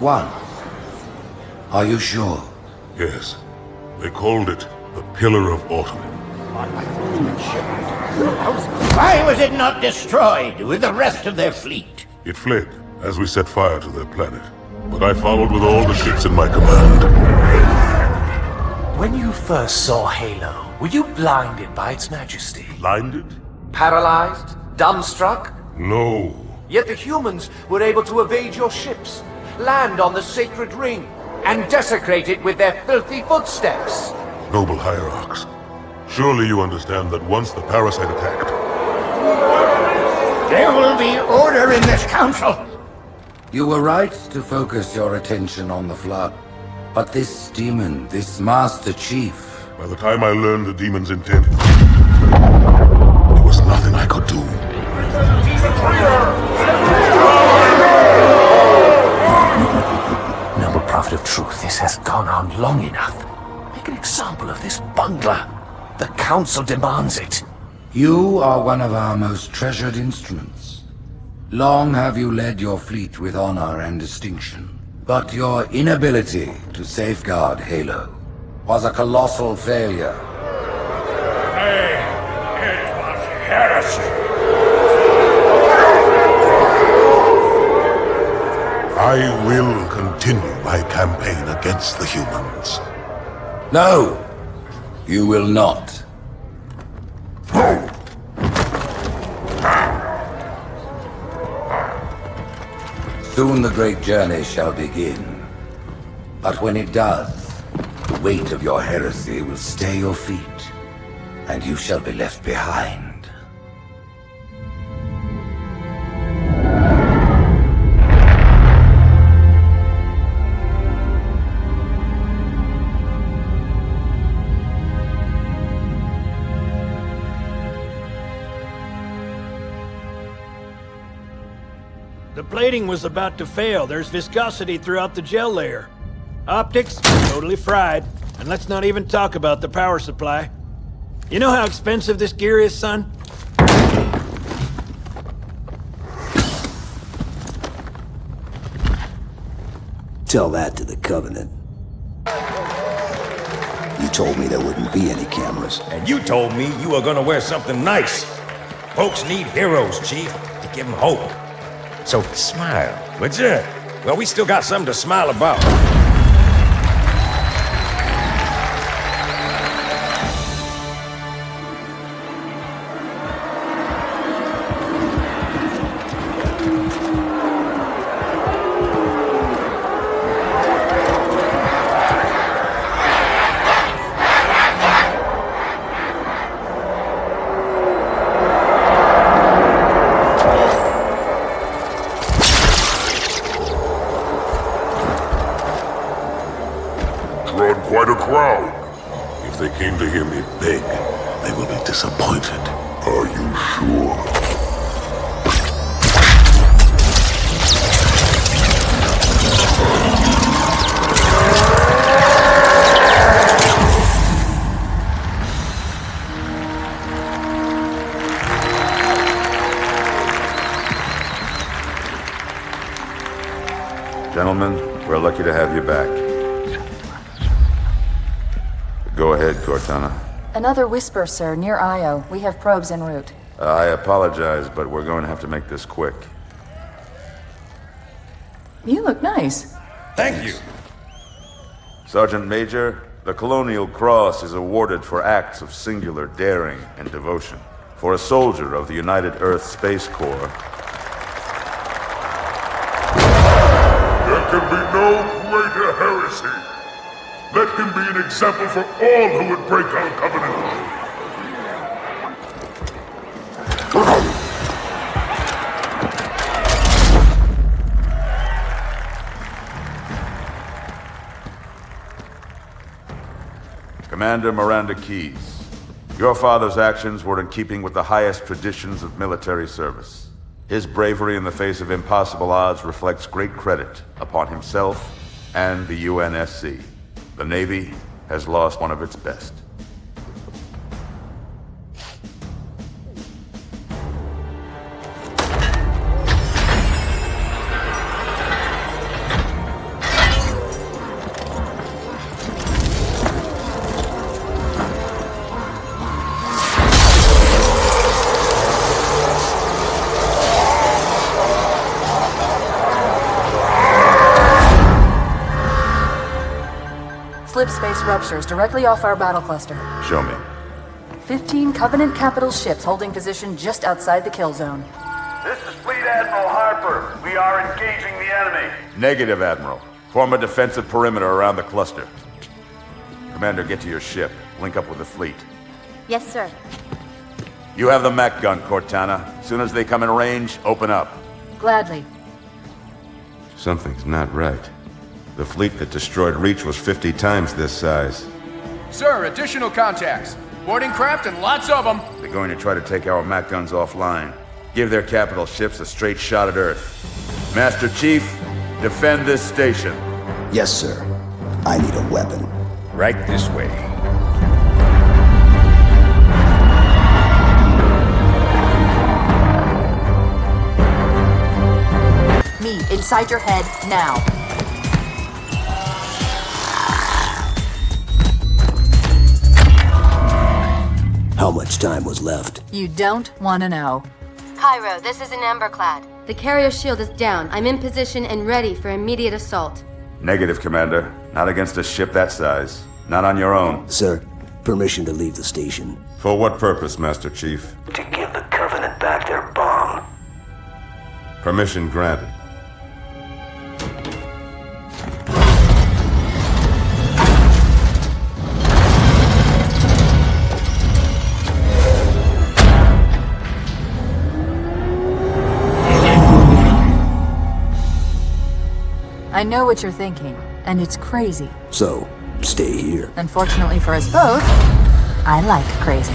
one. Are you sure? Yes. They called it the Pillar of Autumn. Why was it not destroyed with the rest of their fleet? It fled as we set fire to their planet. But I followed with all the ships in my command. When you first saw Halo, were you blinded by its majesty? Blinded? Paralyzed? Dumbstruck? No. Yet the humans were able to evade your ships, land on the sacred ring, and desecrate it with their filthy footsteps. Noble hierarchs, surely you understand that once the parasite attacked... There will be order in this council! You were right to focus your attention on the Flood. But this demon, this Master Chief... By the time I learned the demon's intent, there was nothing I could do. Noble Prophet of Truth, this has gone on long enough. Make an example of this bungler. The Council demands it. You are one of our most treasured instruments. Long have you led your fleet with honor and distinction. But your inability to safeguard Halo was a colossal failure. It was heresy. I will continue my campaign against the humans. No, you will not. Soon the great journey shall begin. But when it does, the weight of your heresy will stay your feet, and you shall be left behind. The plating was about to fail. There's viscosity throughout the gel layer. Optics, totally fried. And let's not even talk about the power supply. You know how expensive this gear is, son? Tell that to the Covenant. You told me there wouldn't be any cameras. And you told me you were gonna wear something nice. Folks need heroes, Chief, to give them hope. So smile, would ya? Well, we still got something to smile about. Quite a crowd. If they came to hear me beg, they will be disappointed. Are you sure? Gentlemen, we're lucky to have you back. Go ahead, Cortana. Another whisper, sir, near Io. We have probes en route. I apologize, but we're going to have to make this quick. You look nice. Thank you. Sergeant Major, the Colonial Cross is awarded for acts of singular daring and devotion. For a soldier of the United Earth Space Corps... There can be no greater heresy. Let him be an example for all who would break our covenant. Commander Miranda Keyes, your father's actions were in keeping with the highest traditions of military service. His bravery in the face of impossible odds reflects great credit upon himself and the UNSC. The Navy has lost one of its best. slip space ruptures directly off our battle cluster. Show me. 15 Covenant capital ships holding position just outside the kill zone. This is Fleet Admiral Harper. We are engaging the enemy. Negative, Admiral. Form a defensive perimeter around the cluster. Commander, get to your ship. Link up with the fleet. Yes, sir. You have the mech gun, Cortana. As soon as they come in range, open up. Gladly. Something's not right. The fleet that destroyed Reach was 50 times this size. Sir, additional contacts. Boarding craft and lots of them. They're going to try to take our mech guns offline. Give their capital ships a straight shot at Earth. Master Chief, defend this station. Yes, sir. I need a weapon. Right this way. Me, inside your head, now. How much time was left? You don't want to know. Cairo, this is an Emberclad. The carrier shield is down. I'm in position and ready for immediate assault. Negative, Commander. Not against a ship that size. Not on your own. Sir, permission to leave the station. For what purpose, Master Chief? To give the Covenant back their bomb. Permission granted. I know what you're thinking, and it's crazy. So, stay here. Unfortunately for us both, I like crazy.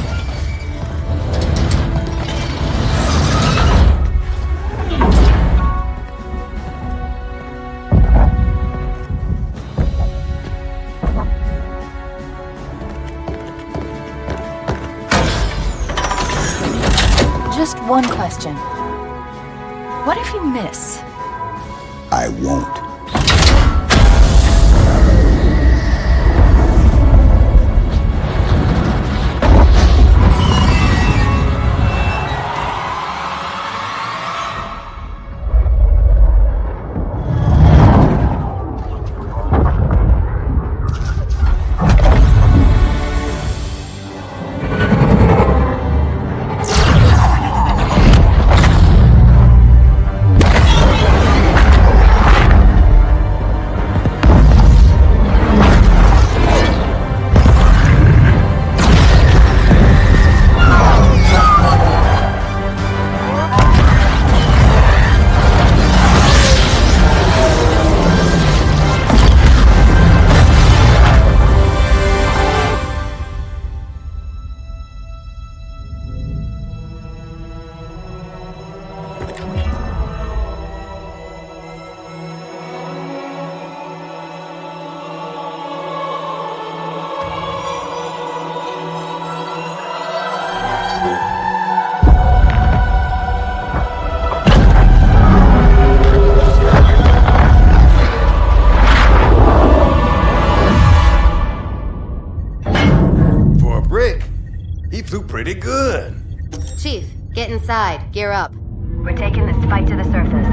Just one question. What if you miss? I won't. Pretty good. Chief, get inside. Gear up. We're taking this fight to the surface.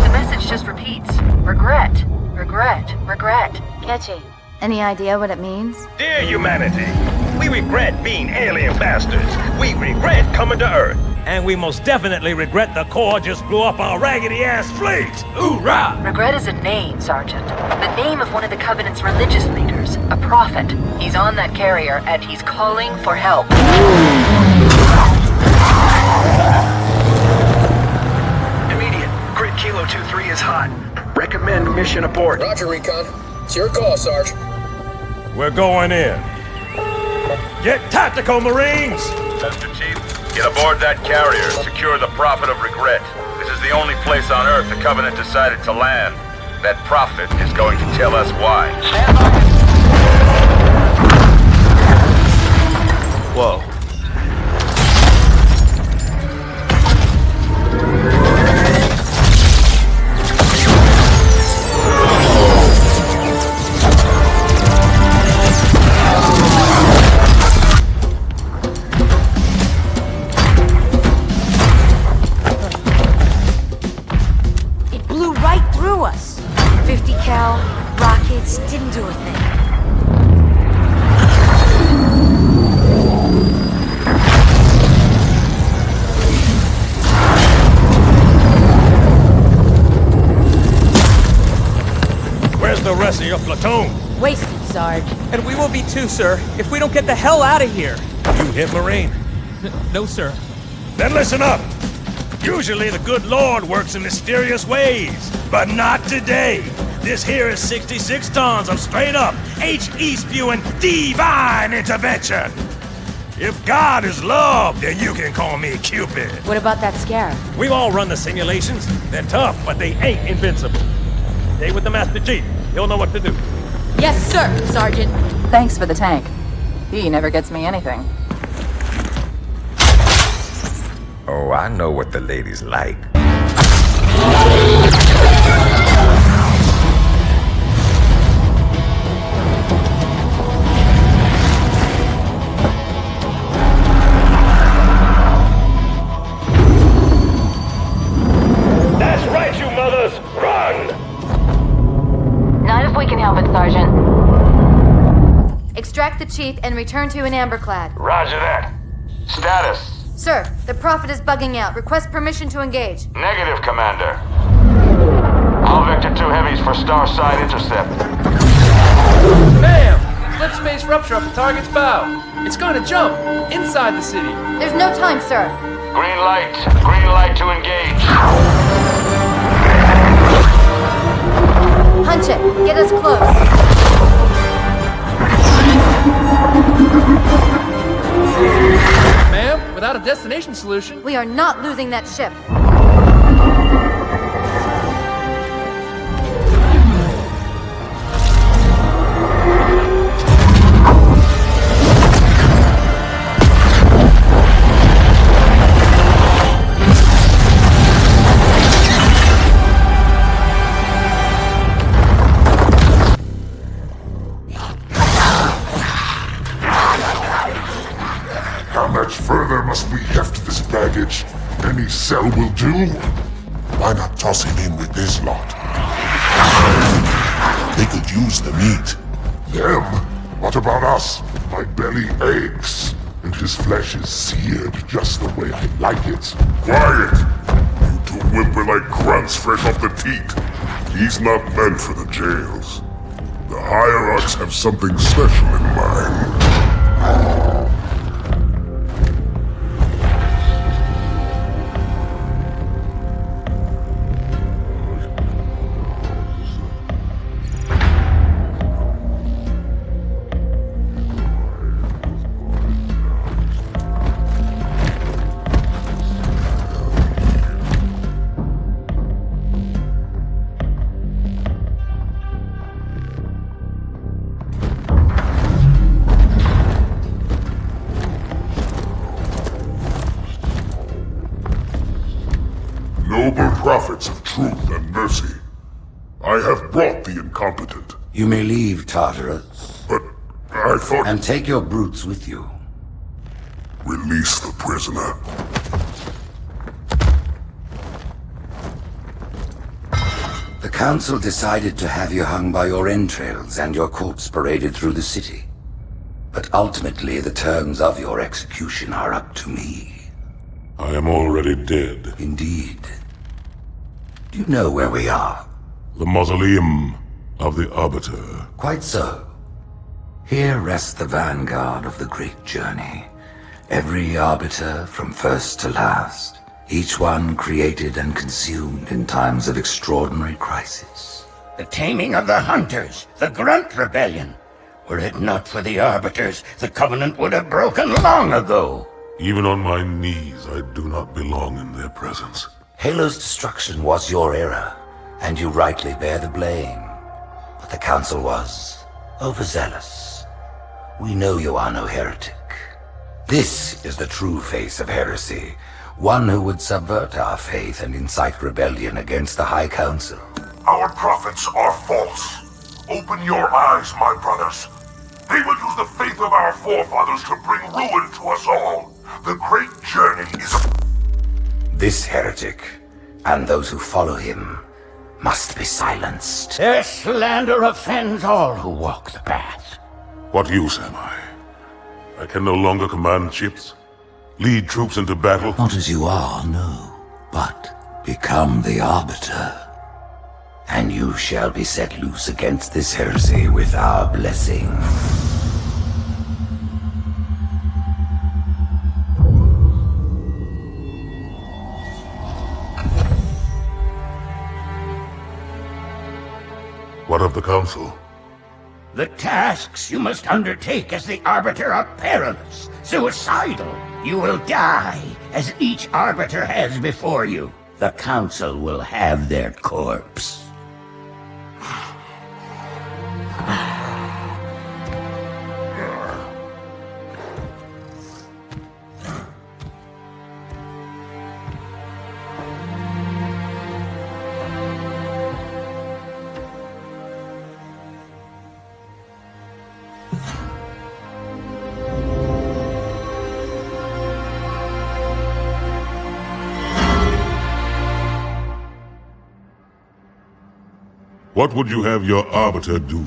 The message just repeats. Regret. Regret. Regret. Catchy. Any idea what it means? Dear humanity, we regret being alien bastards. We regret coming to Earth. And we most definitely regret the Corps just blew up our raggedy-ass fleet! Hoorah! Regret is a name, Sergeant. The name of one of the Covenant's religious leaders. A prophet. He's on that carrier, and he's calling for help. Immediate. Grid Kilo 2-3 is hot. Recommend mission abort. Roger, Recon. It's your call, Sarge. We're going in. Get tactical, Marines! Master Chief, get aboard that carrier and secure the Prophet of Regret. This is the only place on Earth the Covenant decided to land. That Prophet is going to tell us why. Whoa. to us. 50 cal, rockets, didn't do a thing. Where's the rest of your platoon? Wasted, Sarge. And we will be too, sir, if we don't get the hell out of here. You hit Marine? No, sir. Then listen up. Usually the good Lord works in mysterious ways, but not today. This here is 66 tons of straight-up, HE-spewing divine intervention. If God is love, then you can call me Cupid. What about that scarab? We've all run the simulations. They're tough, but they ain't invincible. Stay with the Master Chief. He'll know what to do. Yes, sir, Sergeant. Thanks for the tank. He never gets me anything. Oh, I know what the ladies like. That's right, you mothers! Run! Not if we can help it, Sergeant. Extract the chief and return to an amberclad. Roger that. Status. Sir, the Prophet is bugging out. Request permission to engage. Negative, Commander. All Vector 2 heavies for star side intercept. Bam! Slip space rupture off the target's bow. It's going to jump inside the city. There's no time, sir. Green light. Green light to engage. Hunch it. Get us close. Ma'am, without a destination solution... We are not losing that ship. How much further must we heft this baggage? Any cell will do? Why not toss him in with this lot? They could use the meat. Them? What about us? My belly aches, and his flesh is seared just the way I like it. Quiet! You two whimper like grunts fresh off the teat. He's not meant for the jails. The hierarchs have something special in mind. Noble prophets of truth and mercy, I have brought the incompetent. You may leave, Tartarus. But I thought... And take your brutes with you. Release the prisoner. The Council decided to have you hung by your entrails and your corpse paraded through the city. But ultimately, the terms of your execution are up to me. I am already dead. Indeed. Do you know where we are? The mausoleum of the Arbiter. Quite so. Here rests the vanguard of the great journey. Every Arbiter from first to last. Each one created and consumed in times of extraordinary crisis. The taming of the Hunters, the Grunt Rebellion. Were it not for the Arbiters, the Covenant would have broken long ago. Even on my knees, I do not belong in their presence. Halo's destruction was your error, and you rightly bear the blame. But the Council was overzealous. We know you are no heretic. This is the true face of heresy, one who would subvert our faith and incite rebellion against the High Council. Our prophets are false. Open your eyes, my brothers. They will use the faith of our forefathers to bring ruin to us all. The great journey is... This heretic, and those who follow him, must be silenced. Their slander offends all who walk the path. What use am I? I can no longer command ships, lead troops into battle. Not as you are, no, but become the Arbiter. And you shall be set loose against this heresy with our blessing. What of the Council? The tasks you must undertake as the Arbiter are perilous, suicidal. You will die, as each Arbiter has before you. The Council will have their corpse. What would you have your Arbiter do?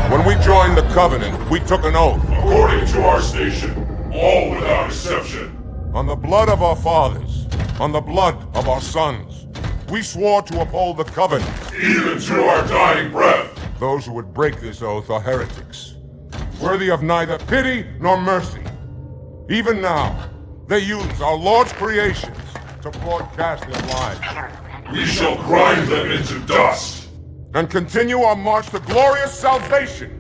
When we joined the Covenant, we took an oath. According to our station, all without exception. On the blood of our fathers, on the blood of our sons, we swore to uphold the Covenant. Even to our dying breath. Those who would break this oath are heretics, worthy of neither pity nor mercy. Even now, they use our Lord's creations to broadcast their lies. We shall grind them into dust. And continue our march to glorious salvation.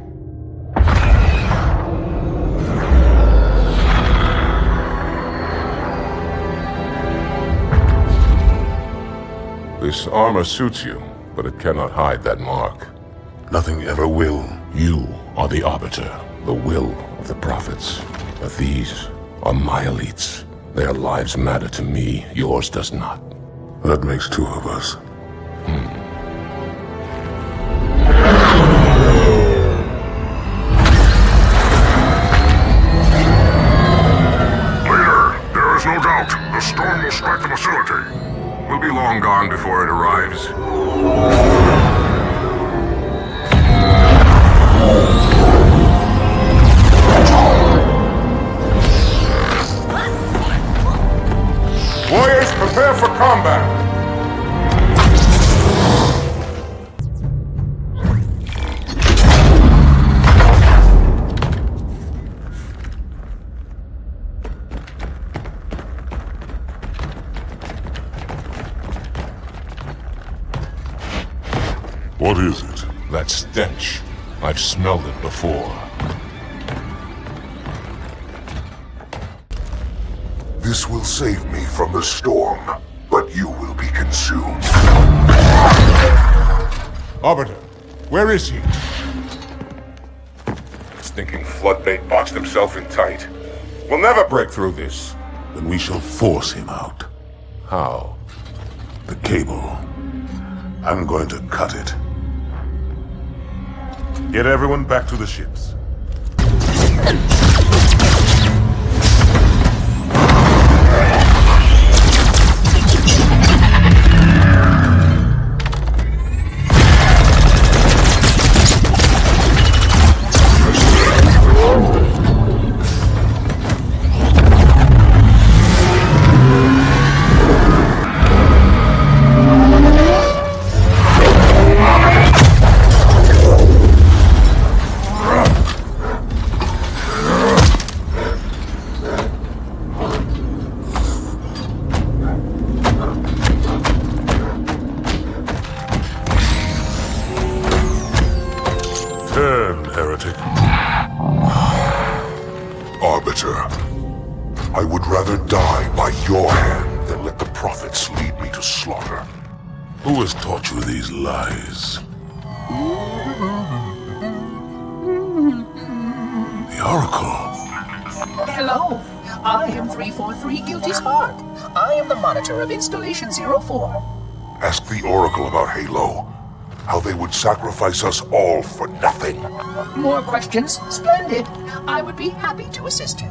This armor suits you, but it cannot hide that mark. Nothing ever will. You are the Arbiter, the will of the prophets. But these are my elites. Their lives matter to me, yours does not. That makes two of us. Leader, there is no doubt the storm will strike the facility. We'll be long gone before it arrives. Warriors, prepare for combat! What is it? That stench. I've smelled it before. This will save me from the storm, but you will be consumed. Arbiter, where is he? Stinking floodbait boxed himself in tight. We'll never break through this. Then we shall force him out. How? The cable. I'm going to cut it. Get everyone back to the ships. Turn, heretic. Arbiter, I would rather die by your hand than let the prophets lead me to slaughter. Who has taught you these lies? The Oracle. Hello, I am 343 Guilty Spark. I am the monitor of Installation 04. Ask the Oracle about Halo. How they would sacrifice us all for nothing. More questions? Splendid. I would be happy to assist you.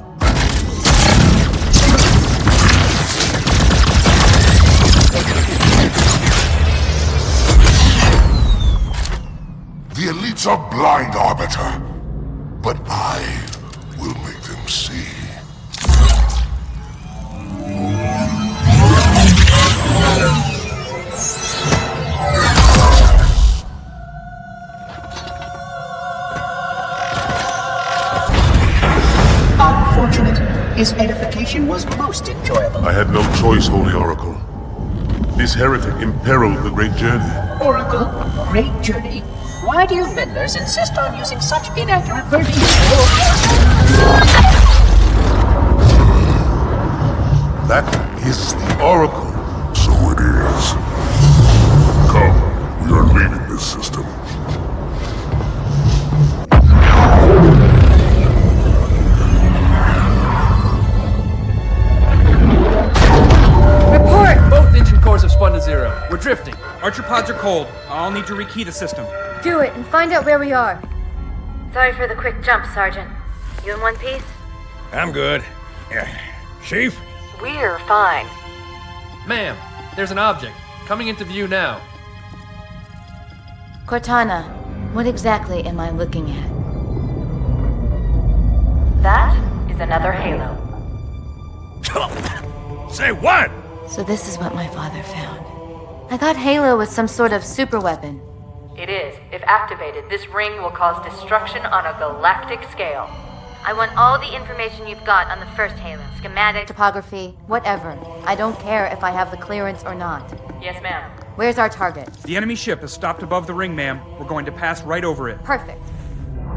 The elites are blind, Arbiter. But I will make them see. Unfortunate. His edification was most enjoyable. I had no choice, Holy Oracle. This heretic imperiled the great journey. Oracle, great journey. Why do you meddlers insist on using such inaccurate verbiage? That is the Oracle. So it is. Come, we are leaving this system. Report! Both engine cores have spun to zero. We're drifting. Archer pods are cold. I'll need to rekey the system. Do it and find out where we are. Sorry for the quick jump, Sergeant. You in one piece? I'm good. Chief? We're fine. Ma'am, there's an object coming into view now. Cortana, what exactly am I looking at? That is another Halo. Say what? So this is what my father found. I thought Halo was some sort of super weapon. It is. If activated, this ring will cause destruction on a galactic scale. I want all the information you've got on the first Halo. Schematic, topography, whatever. I don't care if I have the clearance or not. Yes, ma'am. Where's our target? The enemy ship is stopped above the ring, ma'am. We're going to pass right over it. Perfect.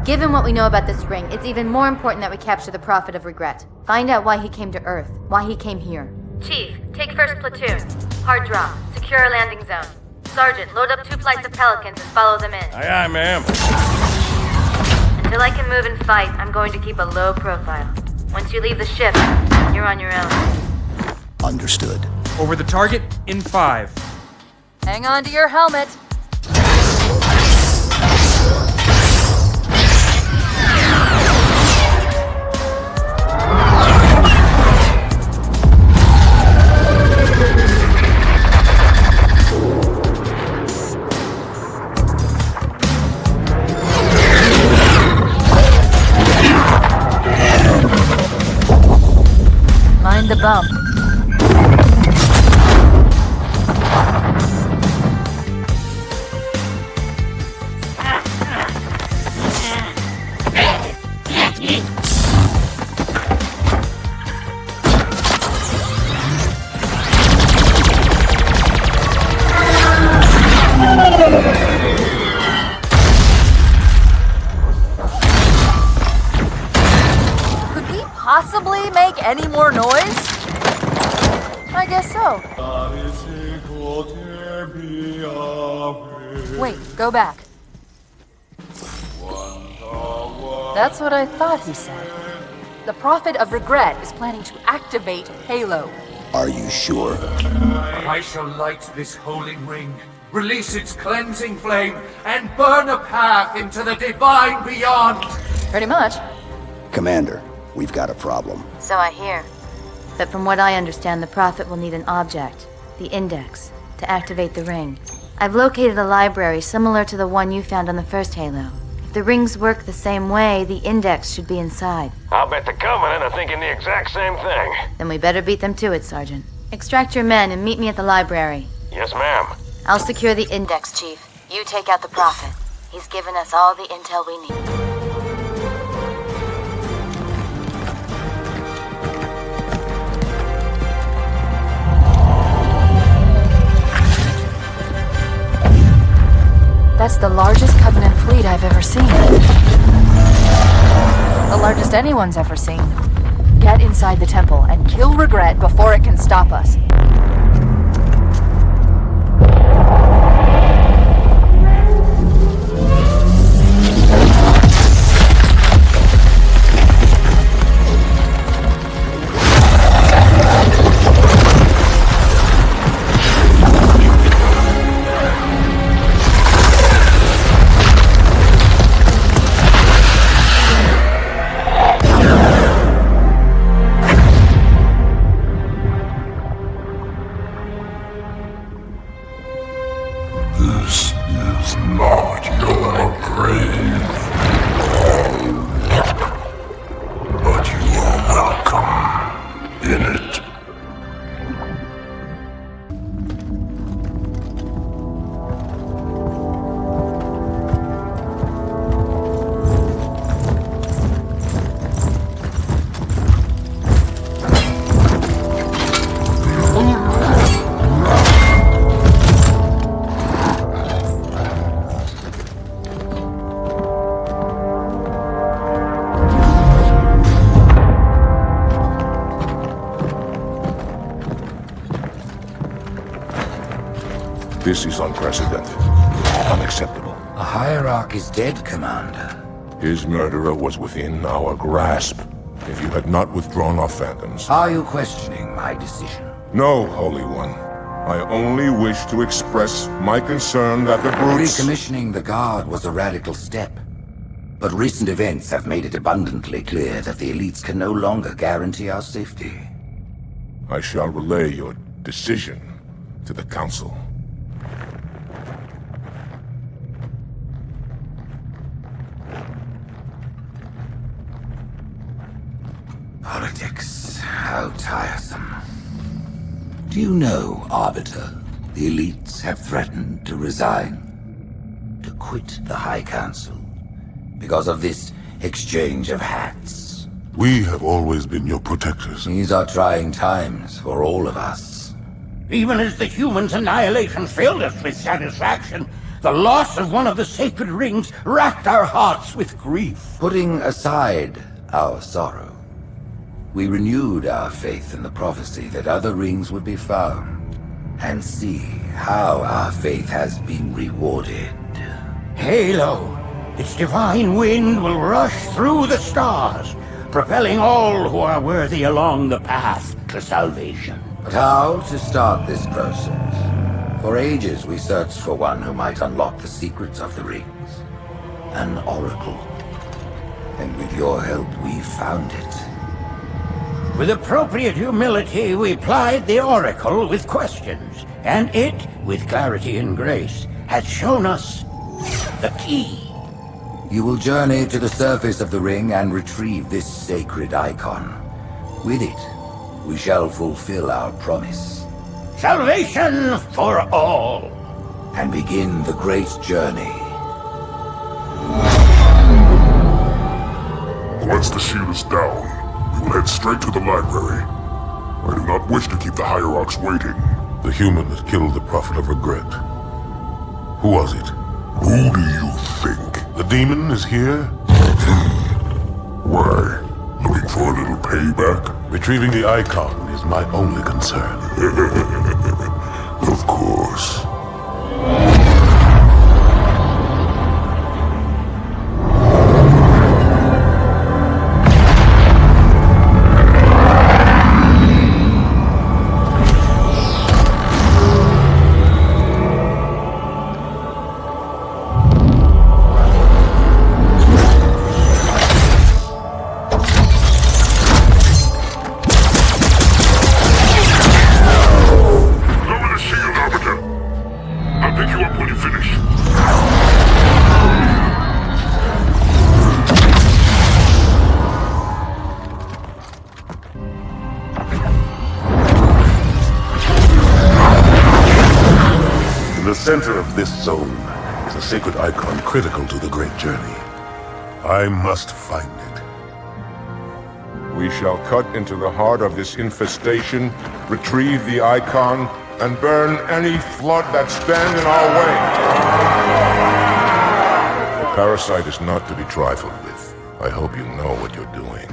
Given what we know about this ring, it's even more important that we capture the Prophet of Regret. Find out why he came to Earth, why he came here. Chief, take first platoon. Hard drop. Secure landing zone. Sergeant, load up 2 flights of Pelicans and follow them in. Aye, aye, ma'am. Until I can move and fight, I'm going to keep a low profile. Once you leave the ship, you're on your own. Understood. Over the target in 5. Hang on to your helmet. Mind the bump. Could we possibly make any more noise? I guess so. Wait, go back. That's what I thought he said. The Prophet of Regret is planning to activate Halo. Are you sure? I shall light this holy ring, release its cleansing flame, and burn a path into the divine beyond. Pretty much. Commander, we've got a problem. So I hear. But from what I understand, the Prophet will need an object, the Index, to activate the ring. I've located a library similar to the one you found on the first Halo. If the rings work the same way, the Index should be inside. I'll bet the Covenant are thinking the exact same thing. Then we better beat them to it, Sergeant. Extract your men and meet me at the library. Yes, ma'am. I'll secure the Index, Chief. You take out the Prophet. He's given us all the intel we need. That's the largest Covenant fleet I've ever seen. The largest anyone's ever seen. Get inside the temple and kill Regret before it can stop us. This is unprecedented. Unacceptable. A hierarch is dead, Commander. His murderer was within our grasp. If you had not withdrawn our phantoms... Are you questioning my decision? No, Holy One. I only wish to express my concern that the brutes... Recommissioning the Guard was a radical step. But recent events have made it abundantly clear that the elites can no longer guarantee our safety. I shall relay your decision to the Council. Politics, how tiresome. Do you know, Arbiter, the elites have threatened to resign, to quit the High Council, because of this exchange of hats? We have always been your protectors. These are trying times for all of us. Even as the humans' annihilation filled us with satisfaction, the loss of one of the sacred rings racked our hearts with grief. Putting aside our sorrow, we renewed our faith in the prophecy that other rings would be found, and see how our faith has been rewarded. Halo, its divine wind will rush through the stars, propelling all who are worthy along the path to salvation. But how to start this process? For ages we searched for one who might unlock the secrets of the rings. An oracle. And with your help we found it. With appropriate humility, we plied the Oracle with questions, and it, with clarity and grace, has shown us the key. You will journey to the surface of the ring and retrieve this sacred icon. With it, we shall fulfill our promise. Salvation for all! And begin the great journey. Once the shield is down, we will head straight to the library. I do not wish to keep the Hierarchs waiting. The human that killed the Prophet of Regret. Who was it? Who do you think? The demon is here? Why? Looking for a little payback? Retrieving the icon is my only concern. Of course. In the center of this zone is a sacred icon critical to the great journey. I must find it. We shall cut into the heart of this infestation, retrieve the icon, and burn any flood that stand in our way. The parasite is not to be trifled with. I hope you know what you're doing.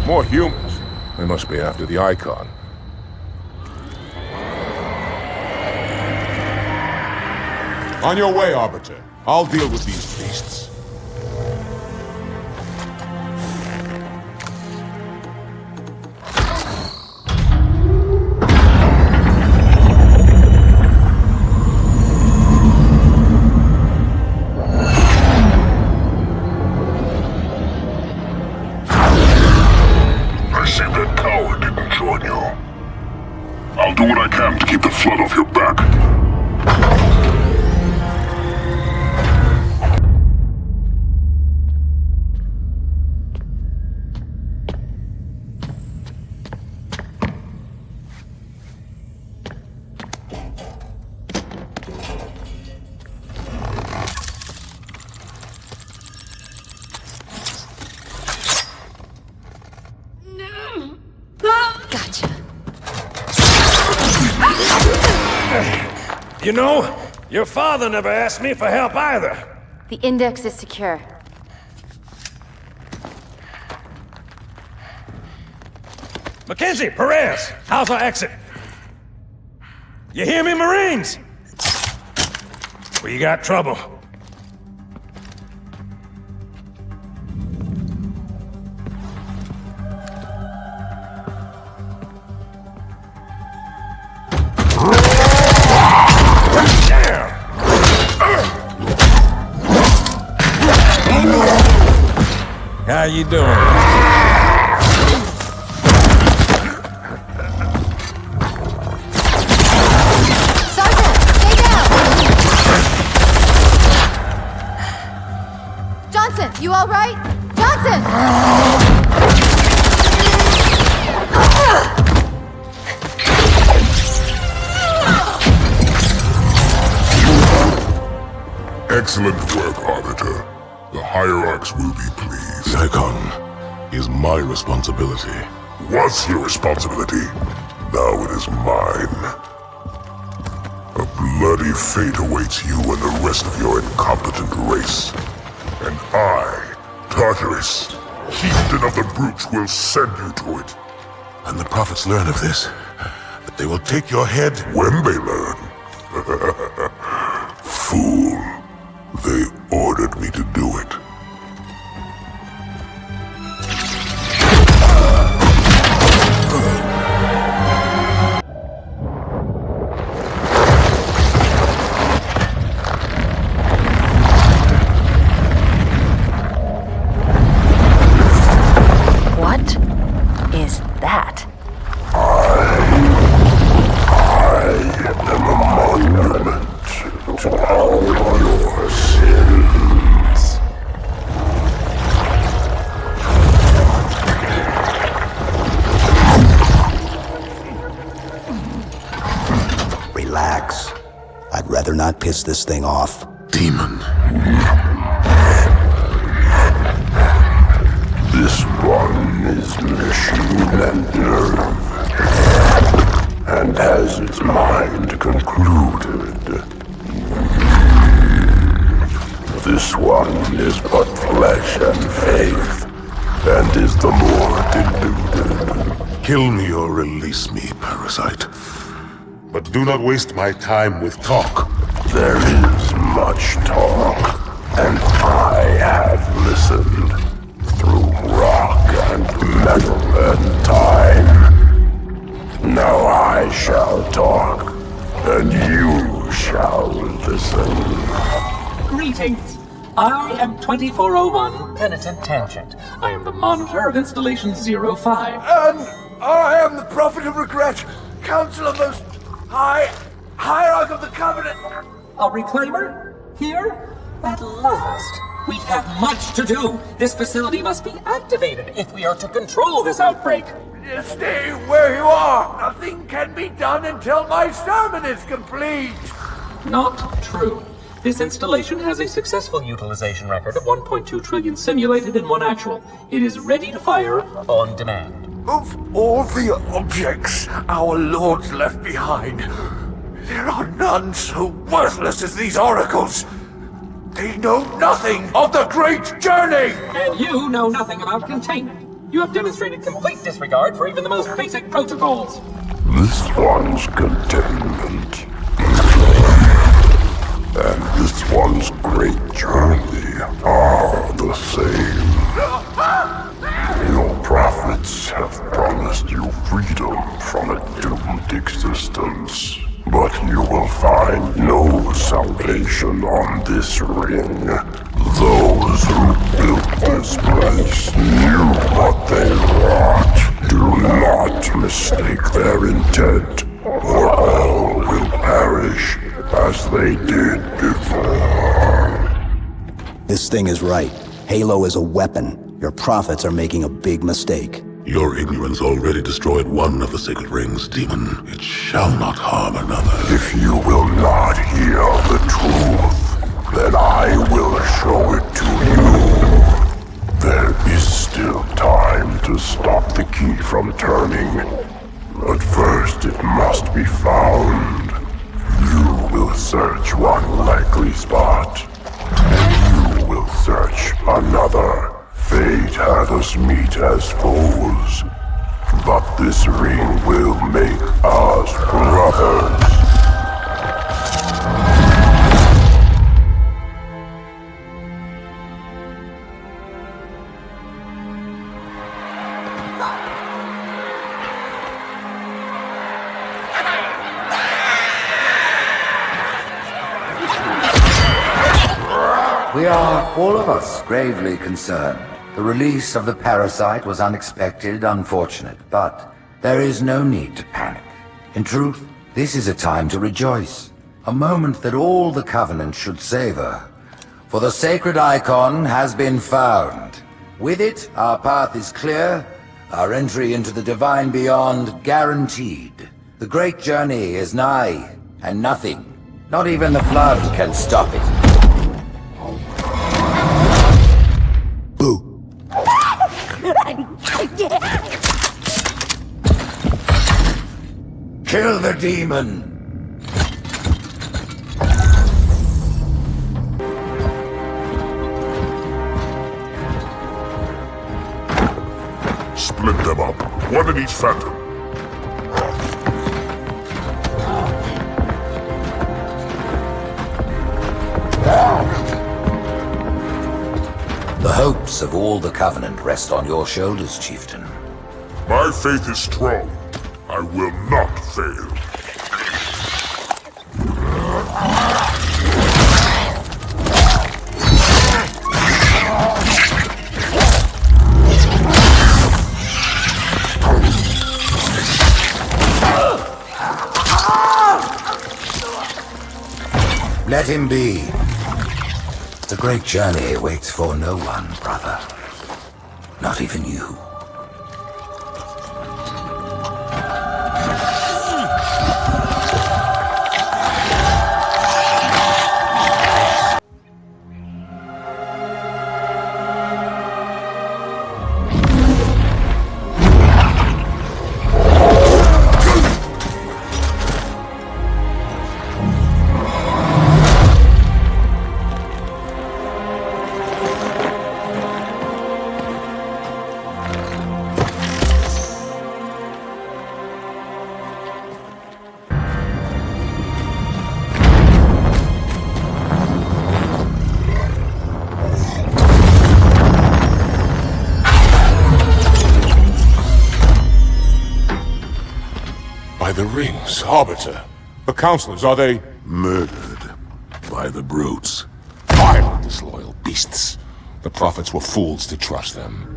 More humans. They must be after the icon. On your way, Arbiter. I'll deal with these beasts. I'll do what I can to keep the flood off your back. 「You know, your father never asked me for help either. The index is secure. Mackenzie, Perez, how's our exit? You hear me, Marines? We got trouble. How you doing? Sergeant, stay down! Johnson, you all right? Johnson! Excellent work, Arbiter. The Hierarchs will be pleased. The Icon is my responsibility. Was your responsibility. Now it is mine. A bloody fate awaits you and the rest of your incompetent race. And I, Tartarus, chieftain of the brutes, will send you to it. And the prophets learn of this, that they will take your head when they learn. Fool. They ordered me to do it. What is that? I am a monument to all your sins. Relax. I'd rather not piss this thing off. Demon. This one is machine and nerve, and has its mind concluded. This one is but flesh and faith, and is the more deluded. Kill me or release me, parasite. But do not waste my time with talk. There is much talk, and I have listened through rock and metal and time. Now I shall talk, and you shall listen. Greetings. I am 2401 Penitent Tangent. I am the monitor of Installation 05. And I am the Prophet of Regret, Counselor Most High, Hierarch of the Covenant. A reclaimer? Here? At last. We have much to do. This facility must be activated if we are to control this outbreak. Stay where you are. Nothing can be done until my sermon is complete. Not true. This installation has a successful utilization record of 1.2 trillion simulated and 1 actual. It is ready to fire on demand. Of all the objects our lords left behind, there are none so worthless as these oracles. They know nothing of the great journey! And you know nothing about containment. You have demonstrated complete disregard for even the most basic protocols. This one's containment, and this one's great journey are the same. Your prophets have promised you freedom from a doomed existence. But you will find no salvation on this ring. Those who built this place knew what they wrought. Do not mistake their intent, or all will perish as they did before. This thing is right. Halo is a weapon. Your prophets are making a big mistake. Your ignorance already destroyed one of the sacred rings, demon. It shall not harm another. If you will not hear the truth, then I will show it to you. There is still time to stop the key from turning. But first it must be found. You will will search one likely spot, and you will search another. Fate had us meet as foes, but this ring will make us brothers. We are, all of us, gravely concerned. The release of the parasite was unexpected, unfortunate, but there is no need to panic. In truth, this is a time to rejoice. A moment that all the Covenant should savor. For the sacred icon has been found. With it, our path is clear, our entry into the divine beyond guaranteed. The great journey is nigh, and nothing, not even the Flood, can stop it. Kill the demon! Split them up, one in each phantom. The hopes of all the Covenant rest on your shoulders, Chieftain. My faith is strong. I will not fail. Let him be. The great journey waits for no one, brother. Not even you. The rings, Arbiter. The counselors, are they... Murdered by the brutes. Vile, disloyal beasts. The prophets were fools to trust them.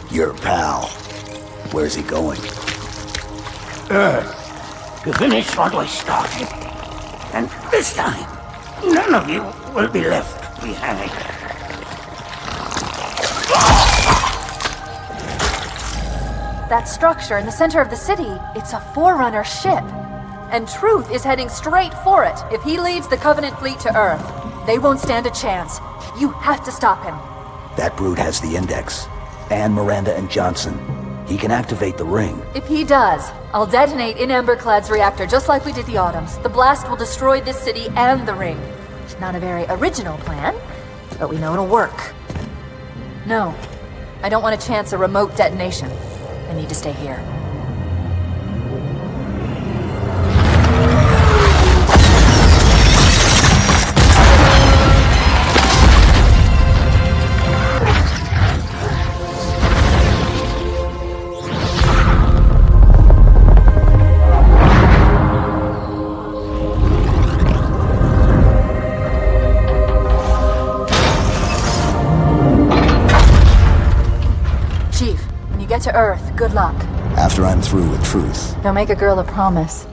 Your pal. Where's he going? Earth, to finish what I started. And this time, none of you will be left behind. That structure in the center of the city, it's a Forerunner ship. And Truth is heading straight for it. If he leads the Covenant fleet to Earth, they won't stand a chance. You have to stop him. That brute has the Index. And Miranda and Johnson. He can activate the ring. If he does, I'll detonate in Emberclad's reactor just like we did the Autumn's. The blast will destroy this city and the ring. Not a very original plan, but we know it'll work. No, I don't want to chance a remote detonation. I need to stay here. to Earth. Good luck. After I'm through with truth. Don't make a girl a promise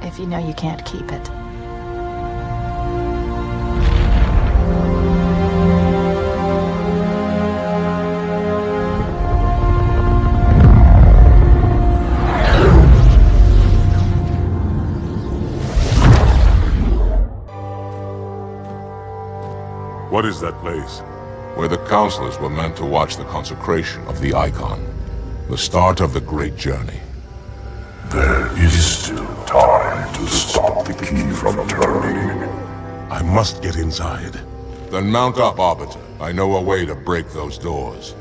if you know you can't keep it. What is that place? Where the counselors were meant to watch the consecration of the Icon. The start of the Great Journey. There is still time to stop the key from turning. I must get inside. Then mount up, Arbiter. I know a way to break those doors.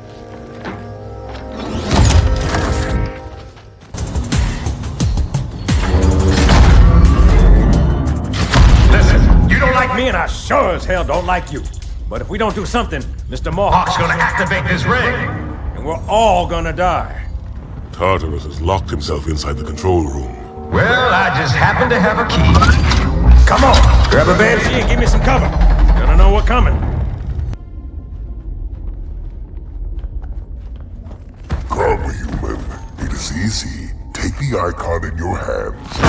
Listen, you don't like me and I sure as hell don't like you. But if we don't do something, Mr. Mohawk's gonna activate this ring. And we're all gonna die. Tartarus has locked himself inside the control room. Well, I just happen to have a key. Come on, grab a banshee and give me some cover. Gonna know what's coming. Come, human. It is easy. Take the Icon in your hands.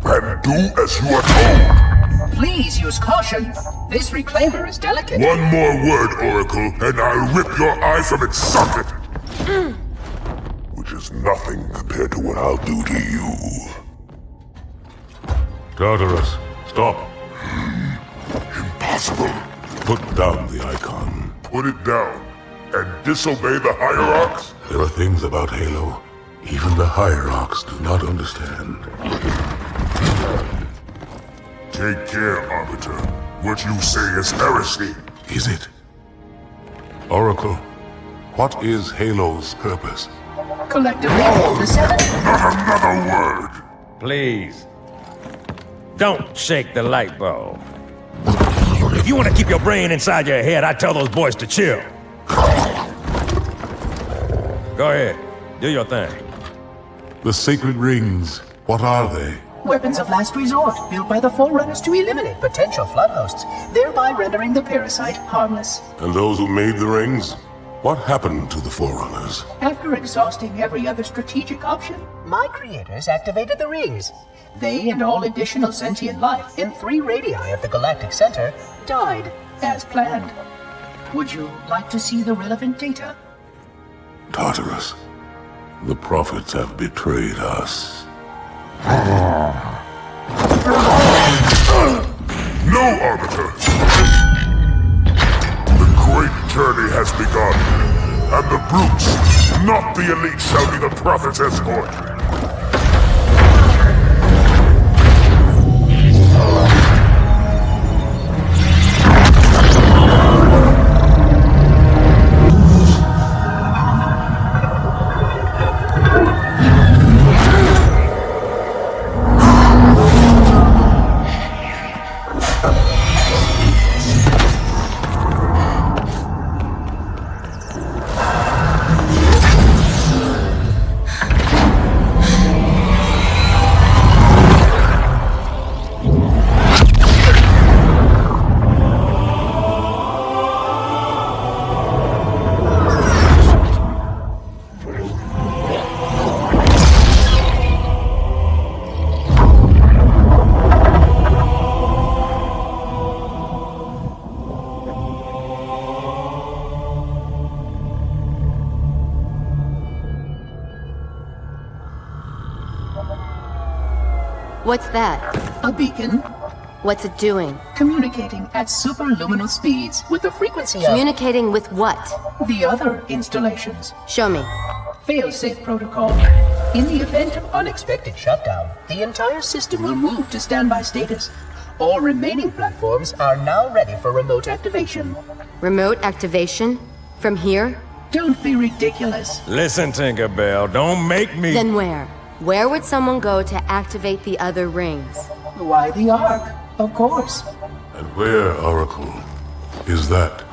And do as you are told. Please use caution. This reclaimer is delicate. One more word, Oracle, and I'll rip your eye from its socket. Which is nothing compared to what I'll do to you. Tartarus, stop. Impossible. Put down the Icon. Put it down and disobey the Hierarchs? There are things about Halo even the Hierarchs do not understand. Take care, Arbiter. What you say is heresy. Is it? Oracle, what is Halo's purpose? Collectively, the seven... Not another word! Please. Don't shake the light bulb. If you want to keep your brain inside your head, I tell those boys to chill. Go ahead. Do your thing. The sacred rings, what are they? Weapons of last resort, built by the Forerunners to eliminate potential flood hosts, thereby rendering the parasite harmless. And those who made the rings? What happened to the Forerunners? After exhausting every other strategic option, my creators activated the rings. They and all additional sentient life in 3 radii of the galactic center died as planned. Would you like to see the relevant data? Tartarus, the prophets have betrayed us. No, Arbiter! The great journey has begun, and the brutes, not the elite, shall be the prophet's escort. What's that? A beacon. What's it doing? Communicating at superluminal speeds with the frequency of... Communicating with what? The other installations. Show me. Fail-safe protocol. In the event of unexpected shutdown, the entire system will move to standby status. All remaining platforms are now ready for remote activation. Remote activation? From here? Don't be ridiculous. Listen, Tinkerbell, don't make me... Then where? Where would someone go to activate the other rings? Why the Ark? Of course. And where, Oracle, is that?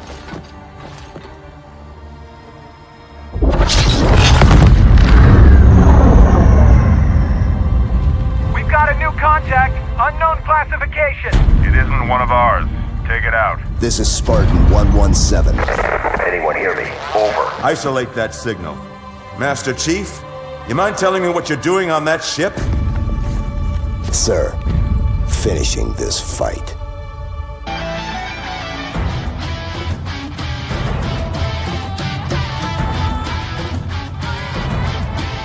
We've got a new contact. Unknown classification. It isn't one of ours. Take it out. This is Spartan 117. Anyone hear me? Over. Isolate that signal. Master Chief, you mind telling me what you're doing on that ship? Sir, finishing this fight.